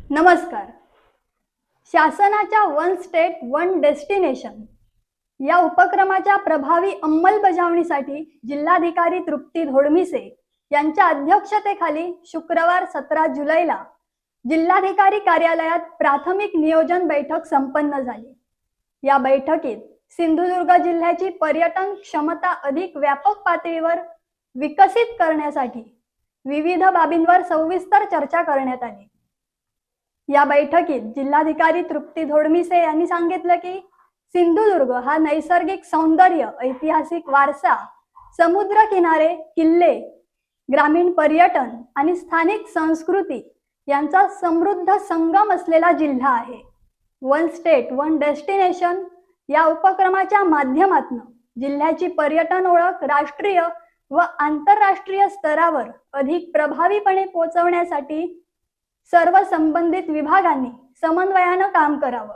नमस्कार. शासनाच्या one state one destination या उपक्रमाच्या प्रभावी अंमलबजावणीसाठी जिल्हाधिकारी तृप्ती धोडमिसे यांच्या अध्यक्षतेखाली शुक्रवार 17 जुलैला जिल्हाधिकारी कार्यालयात प्राथमिक नियोजन बैठक संपन्न झाली. या बैठकीत सिंधुदुर्ग जिल्ह्याची पर्यटन क्षमता अधिक व्यापक पातळीवर विकसित करण्यासाठी विविध बाबींवर सविस्तर चर्चा करण्यात आली. या बैठकीत जिल्हाधिकारी तृप्ती धोडमिसे यांनी सांगितलं की सिंधुदुर्ग हा नैसर्गिक सौंदर्य, ऐतिहासिक वारसा, समुद्र किनारे, किल्ले, ग्रामीण पर्यटन आणि स्थानिक संस्कृती यांचा समृद्ध संगम असलेला जिल्हा आहे. वन स्टेट वन डेस्टिनेशन या उपक्रमाच्या माध्यमातून जिल्ह्याची पर्यटन ओळख राष्ट्रीय व आंतरराष्ट्रीय स्तरावर अधिक प्रभावीपणे पोहोचवण्यासाठी सर्व संबंधित विभागांनी समन्वयानं काम करावं.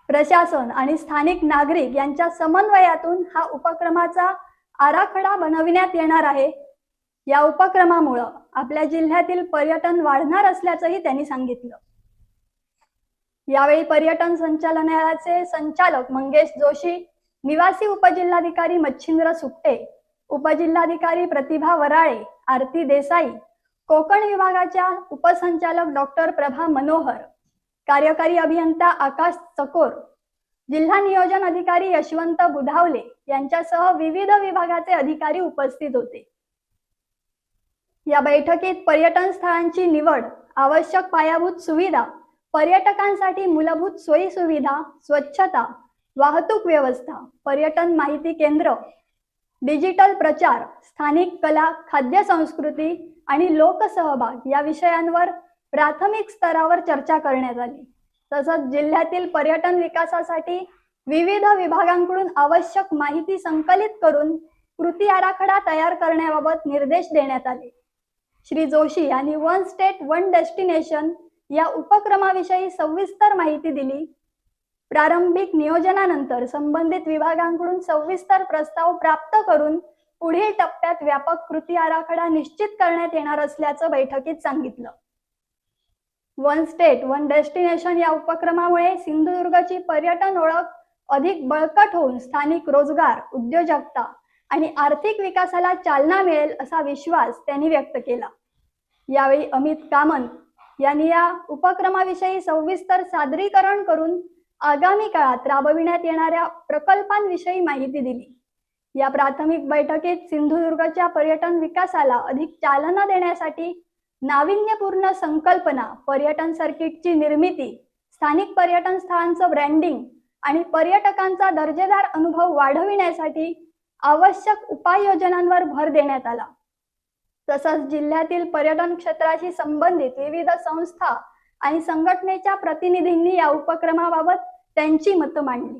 प्रशासन आणि स्थानिक नागरिक यांच्या समन्वयातून हा उपक्रमाचा आराखडा बनविण्यात येणार आहे. या उपक्रमामुळे आपल्या जिल्ह्यातील पर्यटन वाढणार असल्याचंही त्यांनी सांगितलं. यावेळी पर्यटन संचालनालयाचे संचालक मंगेश जोशी, निवासी उपजिल्हाधिकारी मच्छिंद्र सुट्टे, उपजिल्हाधिकारी प्रतिभा वराळे, आरती देसाई, कोकण विभागाच्या उपसंचालक डॉक्टर प्रभा मनोहर, कार्यकारी अभियंता आकाश चकोर, जिल्हा नियोजन अधिकारी यशवंत बुधावले यांच्यासह विविध विभागाचे अधिकारी उपस्थित होते. या बैठकीत पर्यटन स्थळांची निवड, आवश्यक पायाभूत सुविधा, पर्यटकांसाठी मूलभूत सोयी सुविधा, स्वच्छता, वाहतूक व्यवस्था, पर्यटन माहिती केंद्र, डिजिटल प्रचार, स्थानिक कला, खाद्य संस्कृती आणि लोकसहभाग या विषयांवर प्राथमिक स्तरावर चर्चा करण्यात आली. तसंच जिल्ह्यातील पर्यटन विकासासाठी विविध विभागांकडून आवश्यक माहिती संकलित करून कृती आराखडा तयार करण्याबाबत निर्देश देण्यात आले. श्री जोशी यांनी वन स्टेट वन डेस्टिनेशन या उपक्रमाविषयी सविस्तर माहिती दिली. प्रारंभिक नियोजनानंतर संबंधित विभागांकडून सविस्तर प्रस्ताव प्राप्त करून पुढील टप्प्यात व्यापक कृती आराखडा निश्चित करण्यात येणार असल्याचं बैठकीत सांगितलं. वन स्टेट वन डेस्टिनेशन या उपक्रमामुळे सिंधुदुर्गची पर्यटन ओळख अधिक बळकट होऊन स्थानिक रोजगार, उद्योजकता आणि आर्थिक विकासाला चालना मिळेल असा विश्वास त्यांनी व्यक्त केला. यावेळी अमित कामत यांनी या उपक्रमाविषयी सविस्तर सादरीकरण करून आगामी काळात राबविण्यात येणाऱ्या प्रकल्पांविषयी माहिती दिली. या प्राथमिक बैठकीत सिंधुदुर्गच्या पर्यटन विकासाला अधिक चालना देण्यासाठी नाविन्यपूर्ण संकल्पना, पर्यटन सर्किटची निर्मिती, स्थानिक पर्यटन स्थळांचं ब्रँडिंग आणि पर्यटकांचा दर्जेदार अनुभव वाढविण्यासाठी आवश्यक उपाययोजनांवर भर देण्यात आला. तसंच जिल्ह्यातील पर्यटन क्षेत्राशी संबंधित विविध संस्था आणि संघटनेच्या प्रतिनिधींनी या उपक्रमाबाबत त्यांची मतं मांडली.